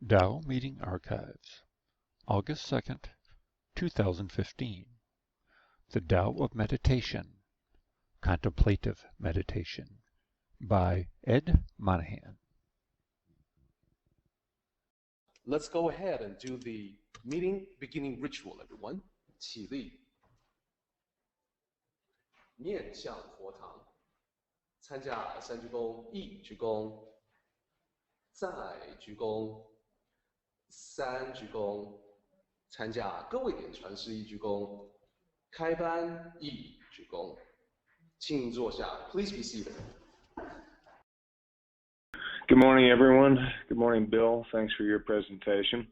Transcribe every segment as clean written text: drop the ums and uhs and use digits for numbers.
Tao Meeting Archives, August 2nd, 2015. The Tao of Meditation, Contemplative Meditation, by Ed Monaghan. Let's go ahead and do the meeting beginning ritual, everyone. 起立，面向佛堂，参加三鞠躬、一鞠躬，再鞠躬，三鞠躬，参加各位点传师一鞠躬，开班一鞠躬，请坐下。Please be seated. Good morning, everyone. Good morning, Bill. Thanks for your presentation.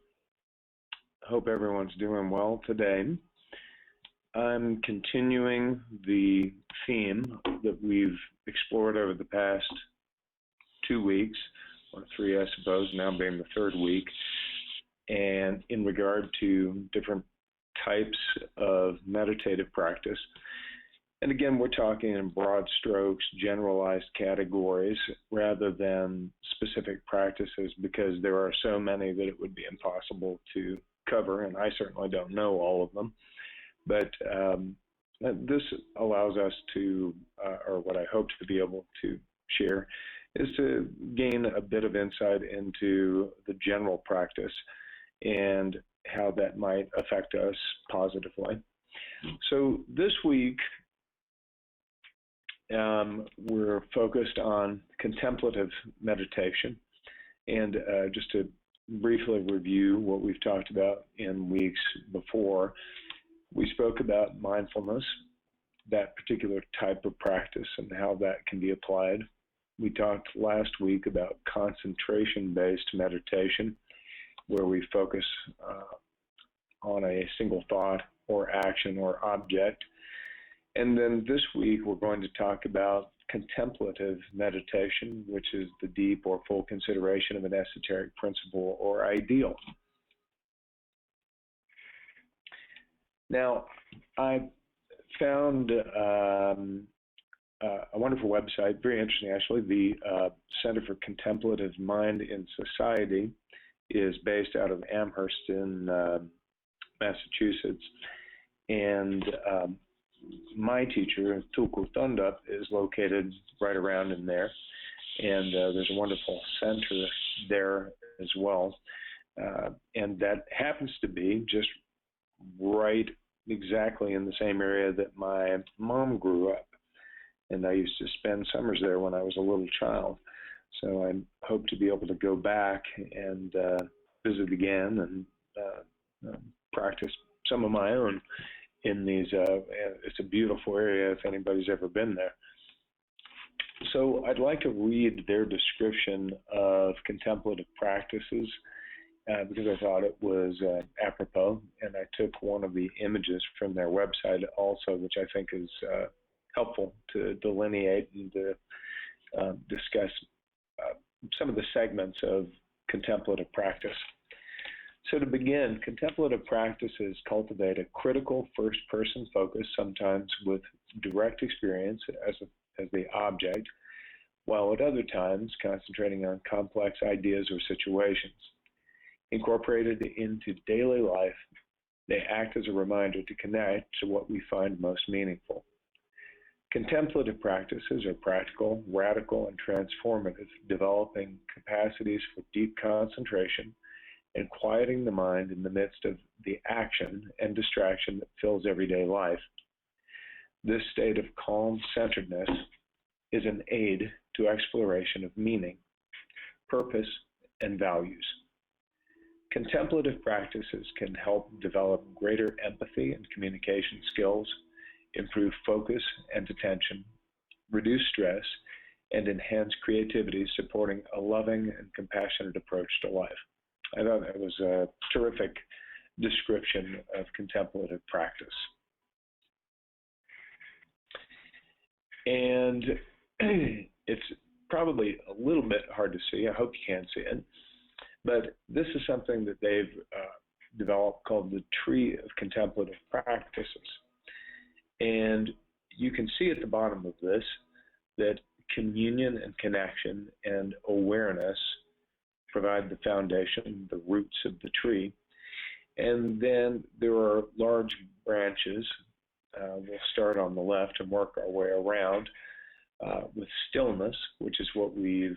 I hope everyone's doing well today. I'm continuing the theme that we've explored over the past 2 weeks, or 3, I suppose, now being the 3rd week, and in regard to different types of meditative practice. And again, we're talking in broad strokes, generalized categories, rather than specific practices, because there are so many that it would be impossible to cover, and I certainly don't know all of them. But this allows us to, or what I hope to be able to share, is to gain a bit of insight into the general practice and how that might affect us positively. So this week, we're focused on contemplative meditation. And just to briefly review what we've talked about in weeks before, we spoke about mindfulness, that particular type of practice and how that can be applied. We talked last week about concentration-based meditation, where we focus on a single thought or action or object. And then this week, we're going to talk about contemplative meditation, which is the deep or full consideration of an esoteric principle or ideal. Now, I found a wonderful website, very interesting actually. The Center for Contemplative Mind in Society is based out of Amherst in Massachusetts. And my teacher, Tulku Thondup, is located right around in there. And there's a wonderful center there as well. And that happens to be just right exactly in the same area that my mom grew up. And I used to spend summers there when I was a little child. So I hope to be able to go back and visit again and practice some of my own in these. It's a beautiful area if anybody's ever been there. So I'd like to read their description of contemplative practices because I thought it was apropos, and I took one of the images from their website also, which I think is helpful to delineate and to discuss some of the segments of contemplative practice. So to begin, contemplative practices cultivate a critical first-person focus, sometimes with direct experience as the object, while at other times concentrating on complex ideas or situations. Incorporated into daily life, they act as a reminder to connect to what we find most meaningful. Contemplative practices are practical, radical, and transformative, developing capacities for deep concentration and quieting the mind in the midst of the action and distraction that fills everyday life. This state of calm centeredness is an aid to exploration of meaning, purpose, and values. Contemplative practices can help develop greater empathy and communication skills, improve focus and attention, reduce stress, and enhance creativity, supporting a loving and compassionate approach to life. I thought that was a terrific description of contemplative practice. And it's probably a little bit hard to see. I hope you can see it. But this is something that they've developed called the Tree of Contemplative Practices. And you can see at the bottom of this that communion and connection and awareness provide the foundation, the roots of the tree. And then there are large branches. We'll start on the left and work our way around with stillness, which is what we've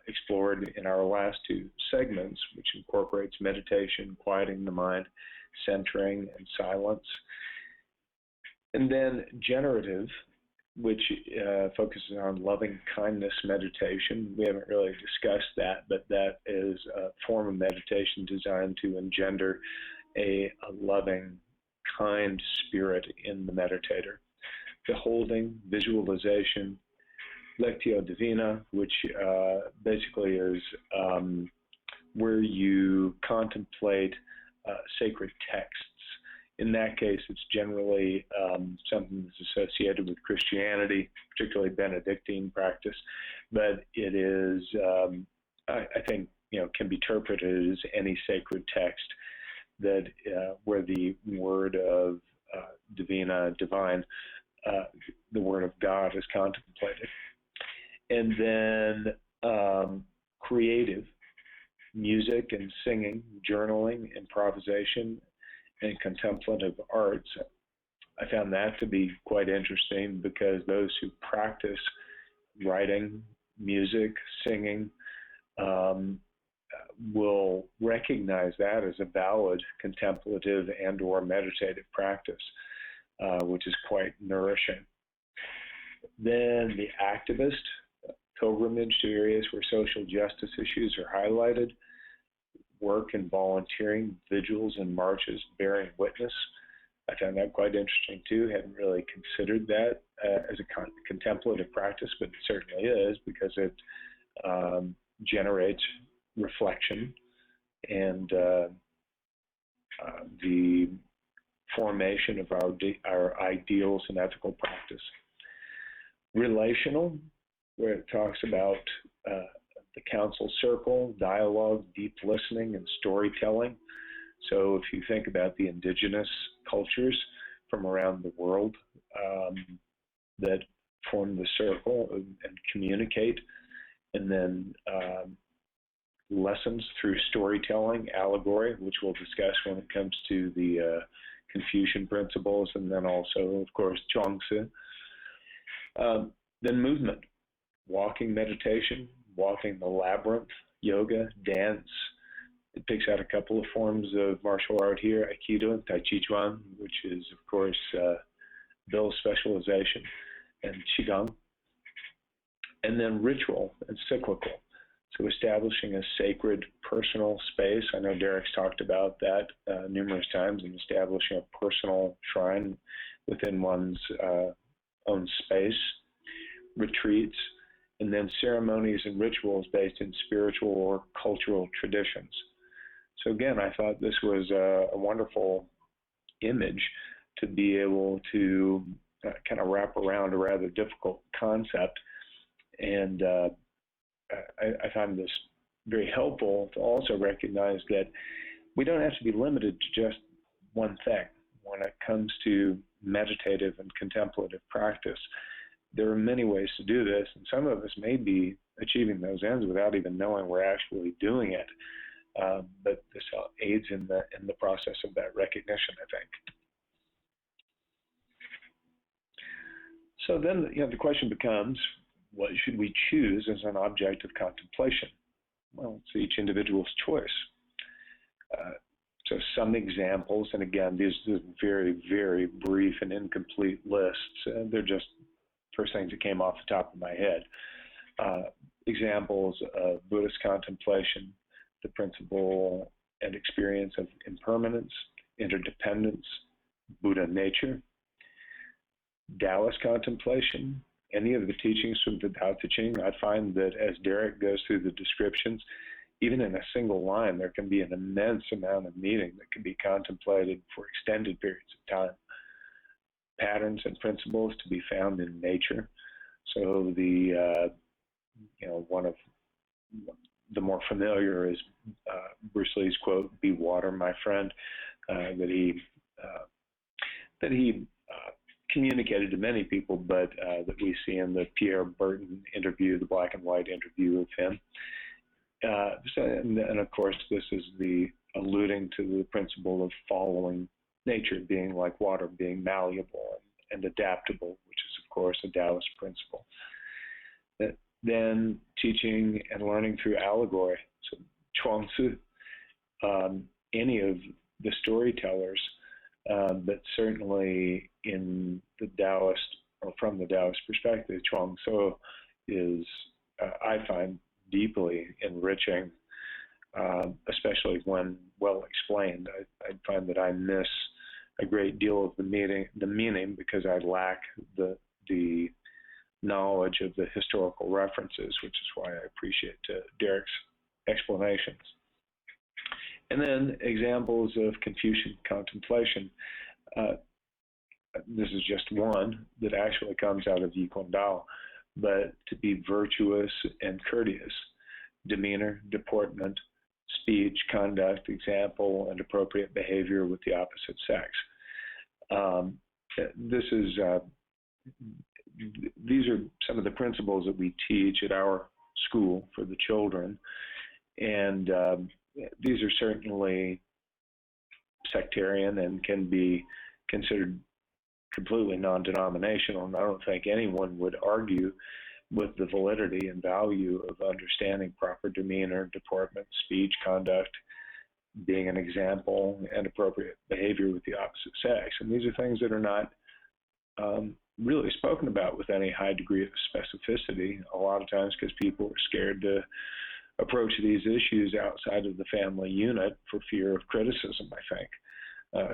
explored in our last two segments, which incorporates meditation, quieting the mind, centering, and silence. And then generative, which focuses on loving kindness meditation. We haven't really discussed that, but that is a form of meditation designed to engender a loving, kind spirit in the meditator. Beholding, visualization, Lectio Divina, which basically is where you contemplate sacred texts. In that case, it's generally something that's associated with Christianity, particularly Benedictine practice, but it is, I think, can be interpreted as any sacred text that where the word of divine, the word of God is contemplated. And then creative, music and singing, journaling, improvisation, and contemplative arts. I found that to be quite interesting because those who practice writing, music, singing, will recognize that as a valid contemplative and or meditative practice, which is quite nourishing. Then the activist, pilgrimage to areas where social justice issues are highlighted, work and volunteering, vigils and marches, bearing witness. I found that quite interesting too. Hadn't really considered that as a contemplative practice, but it certainly is because it generates reflection and the formation of our ideals and ethical practice. Relational, where it talks about the council circle, dialogue, deep listening, and storytelling. So if you think about the indigenous cultures from around the world that form the circle and communicate, and then lessons through storytelling, allegory, which we'll discuss when it comes to the Confucian principles, and then also, of course, Chuang-Tzu. Then movement, walking meditation, walking the labyrinth, yoga, dance. It picks out a couple of forms of martial art here, Aikido and Tai Chi Chuan, which is, of course, Bill's specialization, and Qigong. And then ritual and cyclical. So establishing a sacred personal space. I know Derek's talked about that numerous times, and establishing a personal shrine within one's own space. Retreats, and then ceremonies and rituals based in spiritual or cultural traditions. So again, I thought this was a wonderful image to be able to kind of wrap around a rather difficult concept. And I found this very helpful to also recognize that we don't have to be limited to just one thing when it comes to meditative and contemplative practice. There are many ways to do this, and some of us may be achieving those ends without even knowing we're actually doing it. But this aids in the process of that recognition, I think. So then, the question becomes, what should we choose as an object of contemplation? Well, it's each individual's choice. So some examples, and again, these are very, very brief and incomplete lists. They're just first things that came off the top of my head. Examples of Buddhist contemplation, the principle and experience of impermanence, interdependence, Buddha nature. Taoist contemplation, any of the teachings from the Tao Te Ching. I find that as Derek goes through the descriptions, even in a single line, there can be an immense amount of meaning that can be contemplated for extended periods of time. Patterns and principles to be found in nature. So the one of the more familiar is Bruce Lee's quote, "Be water, my friend," that he communicated to many people, but that we see in the Pierre Burton interview, the black and white interview of him. and of course, this is the alluding to the principle of following nature, being like water, being malleable and adaptable, which is, of course, a Taoist principle. Then teaching and learning through allegory. So Chuangzi, any of the storytellers, but certainly in the Taoist, or from the Taoist perspective, Chuangzi is, I find, deeply enriching, especially when well explained. I find that I miss a great deal of the meaning because I lack the knowledge of the historical references, which is why I appreciate Derek's explanations. And then examples of Confucian contemplation. This is just one that actually comes out of Yikun Dao, but to be virtuous and courteous, demeanor, deportment, speech, conduct, example, and appropriate behavior with the opposite sex. These are some of the principles that we teach at our school for the children, and these are certainly sectarian and can be considered completely non-denominational, and I don't think anyone would argue with the validity and value of understanding proper demeanor, deportment, speech, conduct, being an example, and appropriate behavior with the opposite sex. And these are things that are not really spoken about with any high degree of specificity, a lot of times because people are scared to approach these issues outside of the family unit for fear of criticism, I think.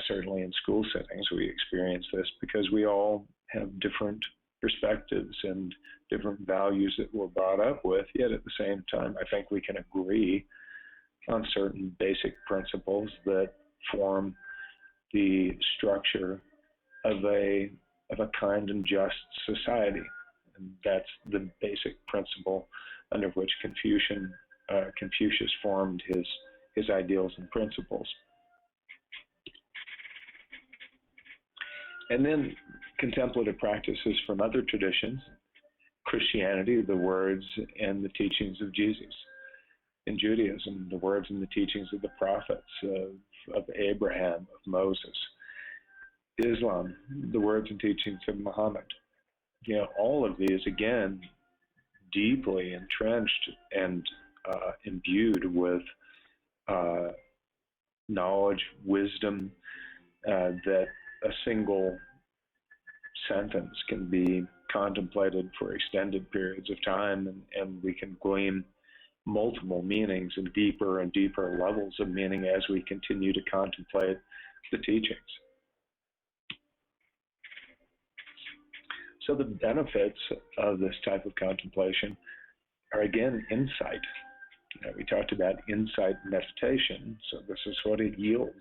Certainly in school settings, we experience this because we all have different perspectives and different values that we're brought up with, yet at the same time, I think we can agree on certain basic principles that form the structure of a kind and just society. And that's the basic principle under which Confucius formed his ideals and principles. And then contemplative practices from other traditions, Christianity, the words and the teachings of Jesus. In Judaism, the words and the teachings of the prophets, of Abraham, of Moses. Islam, the words and teachings of Muhammad. You know, all of these, again, deeply entrenched and imbued with knowledge, wisdom, that a single sentence can be contemplated for extended periods of time, and we can glean multiple meanings and deeper levels of meaning as we continue to contemplate the teachings. So the benefits of this type of contemplation are, again, insight. We talked about insight meditation, so this is what it yields: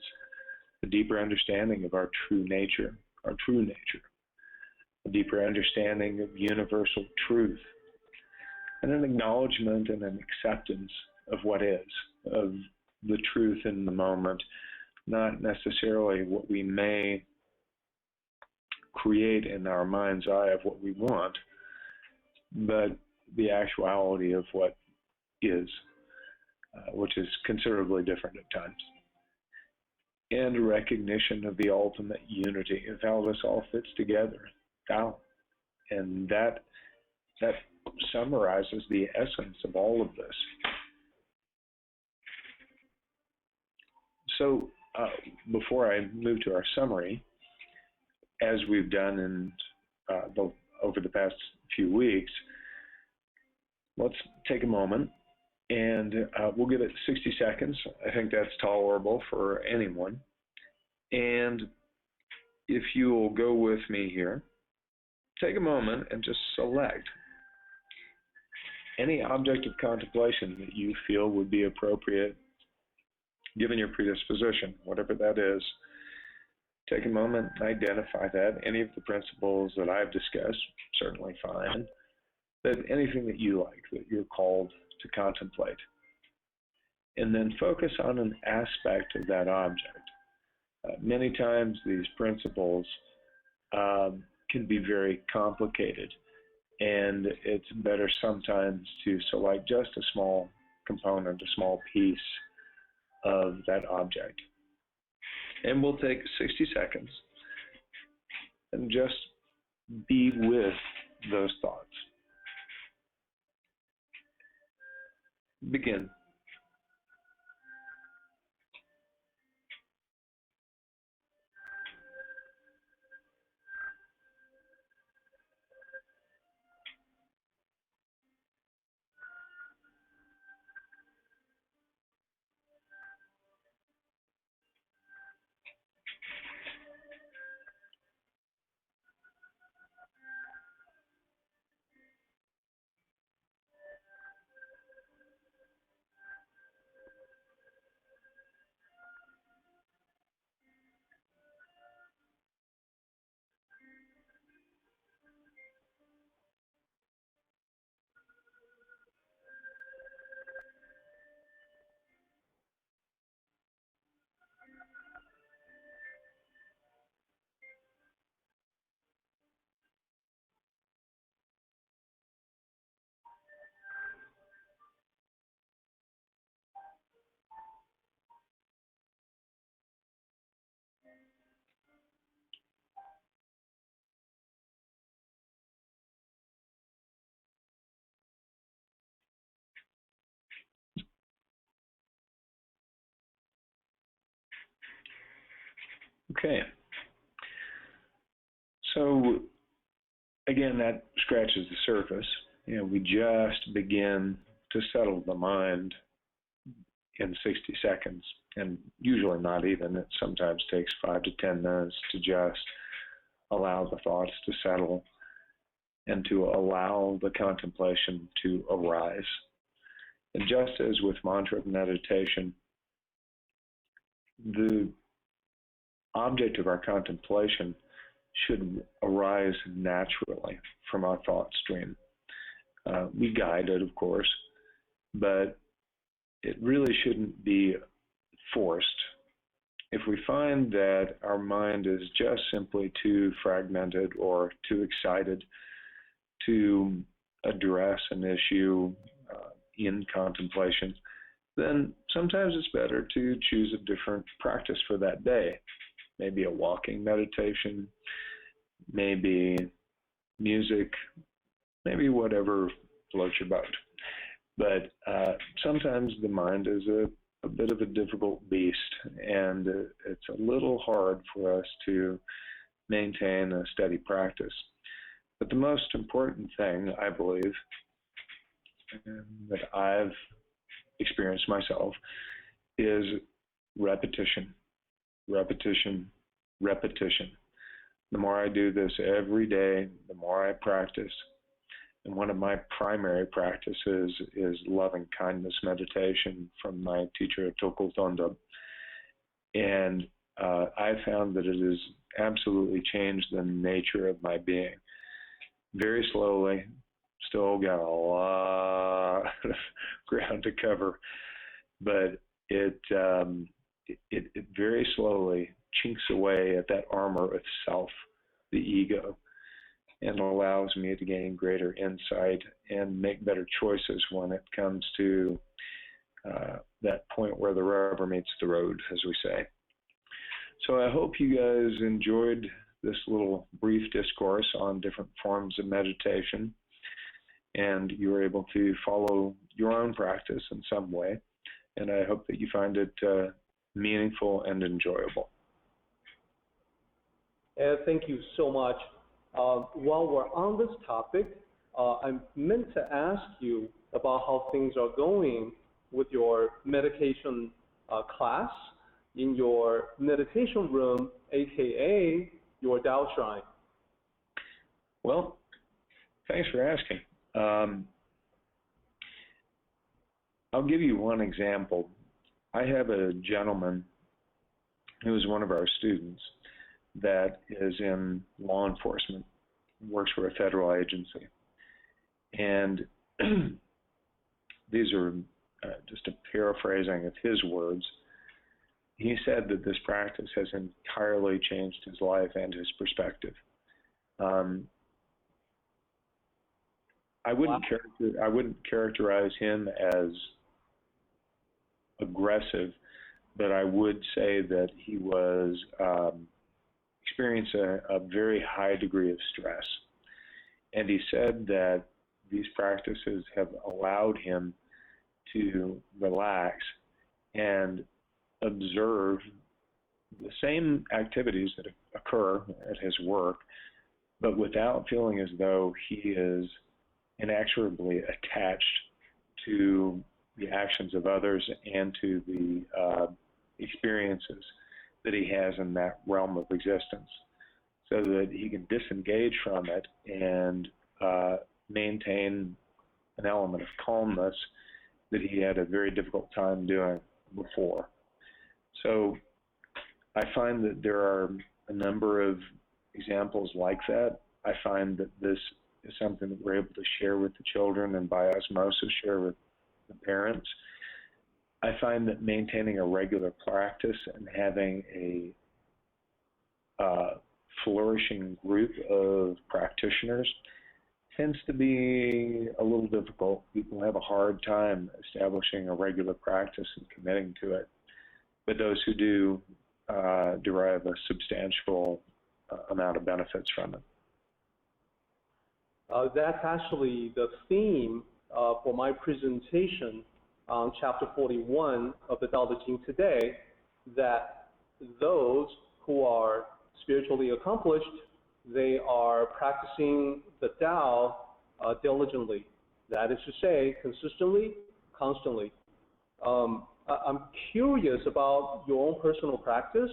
a deeper understanding of our true nature, a deeper understanding of universal truth, and an acknowledgement and an acceptance of what is, of the truth in the moment, not necessarily what we may create in our mind's eye of what we want, but the actuality of what is, which is considerably different at times. And a recognition of the ultimate unity of how this all fits together, Tao. And that summarizes the essence of all of this. So before I move to our summary, as we've done in over the past few weeks, let's take a moment and we'll give it 60 seconds. I think that's tolerable for anyone. And if you will go with me here, take a moment and just select any object of contemplation that you feel would be appropriate given your predisposition, whatever that is. Take a moment and identify that. Any of the principles that I've discussed, certainly fine, but anything that you like, that you're called to contemplate. And then focus on an aspect of that object. Many times these principles can be very complicated, and it's better sometimes to select just a small component, a small piece of that object. And we'll take 60 seconds and just be with those thoughts. Begin. Okay. So again, that scratches the surface. We just begin to settle the mind in 60 seconds, and usually not even. It sometimes takes 5 to 10 minutes to just allow the thoughts to settle and to allow the contemplation to arise. And just as with mantra meditation, the object of our contemplation should arise naturally from our thought stream. We guide it, of course, but it really shouldn't be forced. If we find that our mind is just simply too fragmented or too excited to address an issue in contemplation, then sometimes it's better to choose a different practice for that day. Maybe a walking meditation, maybe music, maybe whatever floats your boat. But sometimes the mind is a bit of a difficult beast, and it's a little hard for us to maintain a steady practice. But the most important thing, I believe, that I've experienced myself is repetition, repetition, repetition. The more I do this every day, the more I practice. And one of my primary practices is loving kindness meditation from my teacher, Tokul Thondup. And I found that it has absolutely changed the nature of my being. Very slowly, still got a lot of ground to cover, but it very slowly chinks away at that armor of self, the ego, and allows me to gain greater insight and make better choices when it comes to that point where the rubber meets the road, as we say. So I hope you guys enjoyed this little brief discourse on different forms of meditation, and you were able to follow your own practice in some way. And I hope that you find it meaningful and enjoyable. Thank you so much. While we're on this topic, I meant to ask you about how things are going with your meditation class in your meditation room, aka your Tao Shrine. Well, thanks for asking. I'll give you one example. I have a gentleman who is one of our students that is in law enforcement, works for a federal agency. And these are just a paraphrasing of his words. He said that this practice has entirely changed his life and his perspective. I wouldn't characterize him as aggressive, but I would say that he was experiencing a very high degree of stress. And he said that these practices have allowed him to relax and observe the same activities that occur at his work, but without feeling as though he is inexorably attached to the actions of others and to the experiences that he has in that realm of existence, so that he can disengage from it and maintain an element of calmness that he had a very difficult time doing before. So I find that there are a number of examples like that. I find that this is something that we're able to share with the children and by osmosis share with the parents. I find that maintaining a regular practice and having a flourishing group of practitioners tends to be a little difficult. People have a hard time establishing a regular practice and committing to it. But those who do derive a substantial amount of benefits from it. That's actually the theme for my presentation on chapter 41 of the Tao Te Ching today, that those who are spiritually accomplished, they are practicing the Tao diligently. That is to say, consistently, constantly. I'm curious about your own personal practice.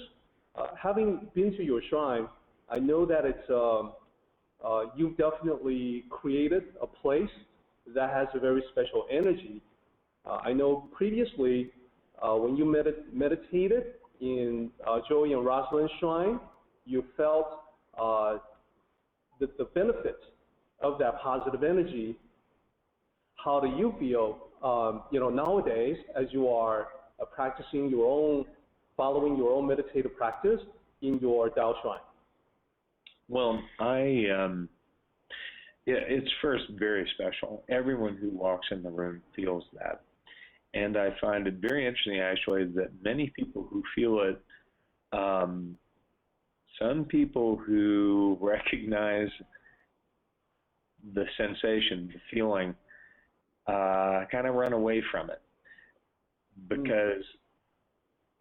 Having been to your shrine, I know that it's you've definitely created a place that has a very special energy. I know previously when you meditated in Joey and Rosalind's shrine, you felt the benefits of that positive energy. How do you feel, nowadays as you are practicing your own, following your own meditative practice in your Tao shrine? Well, it's first very special. Everyone who walks in the room feels that. And I find it very interesting, actually, that many people who feel it, some people who recognize the sensation, the feeling, kind of run away from it, because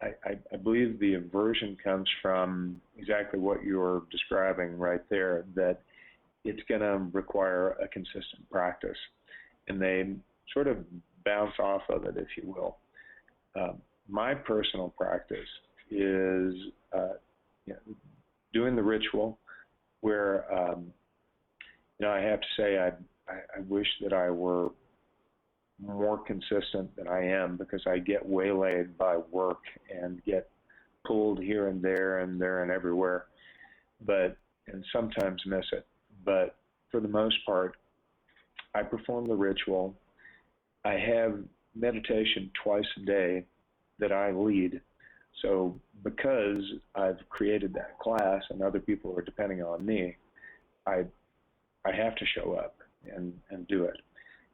I believe the aversion comes from exactly what you're describing right there, that it's going to require a consistent practice, and they sort of bounce off of it, if you will. My personal practice is doing the ritual, where I have to say I wish that I were more consistent than I am, because I get waylaid by work and get pulled here and there and everywhere, and sometimes miss it. But for the most part, I perform the ritual. I have meditation twice a day that I lead. So because I've created that class and other people are depending on me, I have to show up and do it.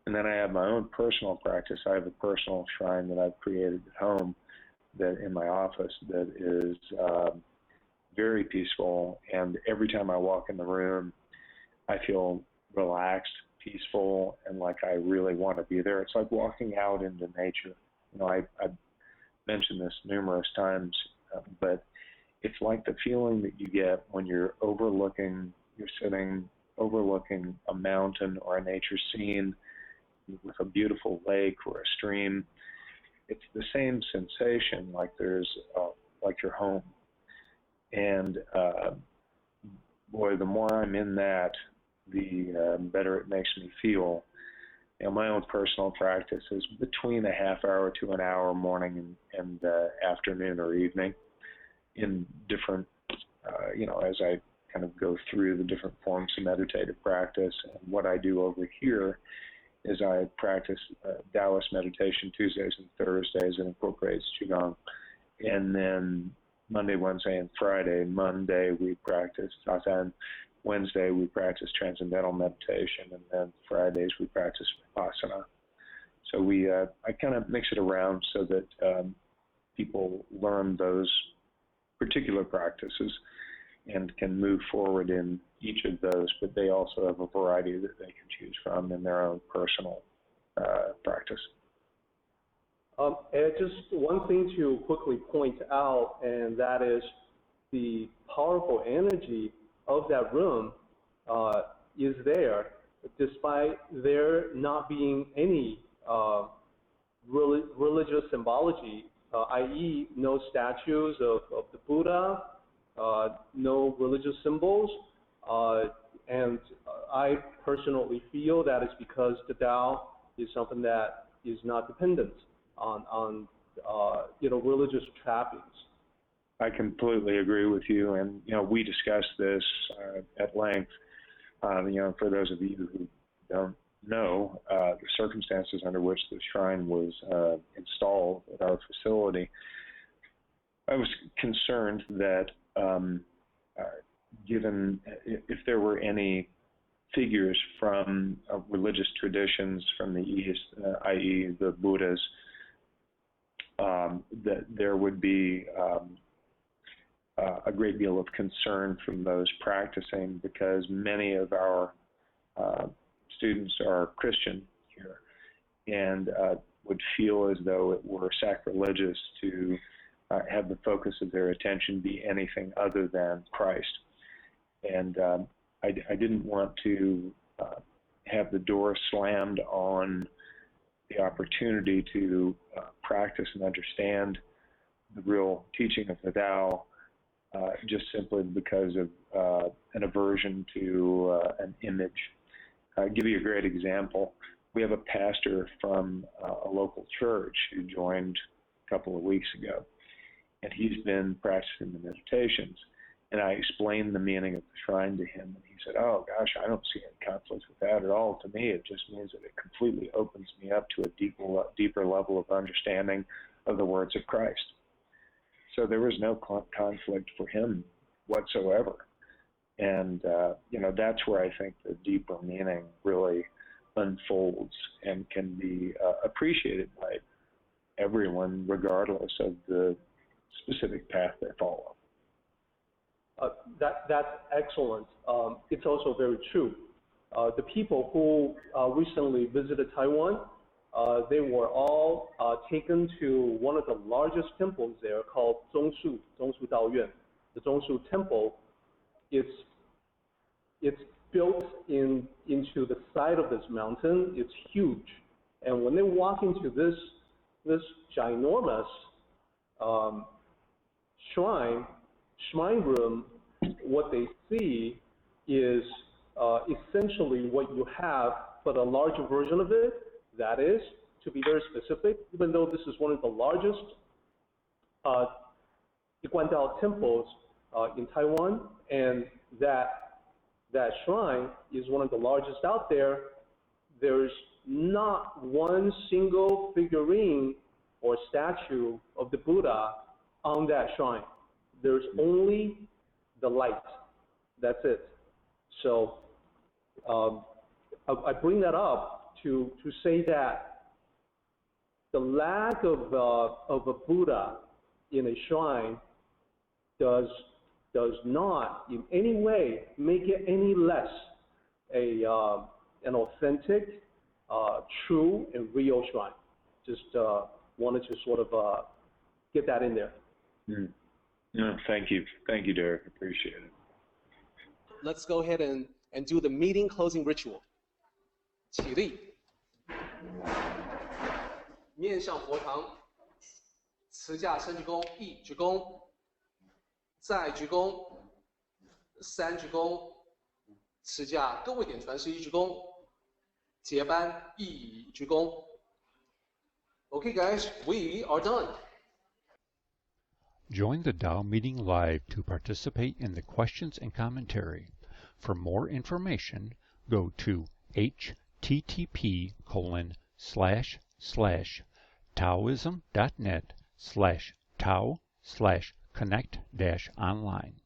And then I have my own personal practice. I have a personal shrine that I've created at home, that in my office, that is very peaceful. And every time I walk in the room, I feel relaxed, peaceful, and like I really want to be there. It's like walking out into nature. I've mentioned this numerous times, but it's like the feeling that you get when you're sitting overlooking a mountain or a nature scene with a beautiful lake or a stream. It's the same sensation, like like you're home. And boy, the more I'm in that, the better it makes me feel. My own personal practice is between a half hour to an hour morning and afternoon or evening, in different, as I kind of go through the different forms of meditative practice. And what I do over here is I practice Taoist meditation Tuesdays and Thursdays. It incorporates Qigong. And then Monday, Wednesday, and Friday. Monday we practice Sasan. Wednesday we practice transcendental meditation. And then Fridays we practice Vipassana. So I kind of mix it around so that people learn those particular practices and can move forward in each of those, but they also have a variety that they can choose from in their own personal practice. And just one thing to quickly point out, and that is the powerful energy of that room is there, despite there not being any religious symbology, i.e. no statues of the Buddha, no religious symbols, and I personally feel that it's because the Tao is something that is not dependent on religious trappings. I completely agree with you, and we discussed this at length. For those of you who don't know the circumstances under which the shrine was installed at our facility, I was concerned that given if there were any figures from religious traditions from the East, i.e. the Buddhas, that there would be a great deal of concern from those practicing, because many of our students are Christian here and would feel as though it were sacrilegious to have the focus of their attention be anything other than Christ. And I didn't want to have the door slammed on the opportunity to practice and understand the real teaching of the Tao just simply because of an aversion to an image. I'll give you a great example. We have a pastor from a local church who joined a couple of weeks ago, and he's been practicing the meditations. And I explained the meaning of the shrine to him, and he said, "Oh gosh, I don't see any conflict with that at all. To me, it just means that it completely opens me up to a deeper level of understanding of the words of Christ." So there was no conflict for him whatsoever. And that's where I think the deeper meaning really unfolds and can be appreciated by everyone, regardless of the specific path they follow. That's excellent. It's also very true. The people who recently visited Taiwan, they were all taken to one of the largest temples there called Zhongshu Daoyuan. The Zhongshu Temple, it's built into the side of this mountain. It's huge. And when they walk into this ginormous shrine room, what they see is essentially what you have, but a larger version of it. That is, to be very specific, even though this is one of the largest Guandao temples in Taiwan, and that shrine is one of the largest out there, there's not one single figurine or statue of the Buddha on that shrine. There's only the light. That's it. So I bring that up to say that the lack of a Buddha in a shrine does not in any way make it any less an authentic, true, and real shrine. Just wanted to sort of get that in there. Mm. No, thank you, Derek. Appreciate it. Let's go ahead and do the meeting closing ritual. 起立，面向佛堂，持架深鞠躬，一鞠躬，再鞠躬，三鞠躬，持架各位点传世一鞠躬，结班一鞠躬。Okay, guys, we are done. Join the Tao meeting live to participate in the questions and commentary. For more information, go to http://taoism.net/tao/connect-online.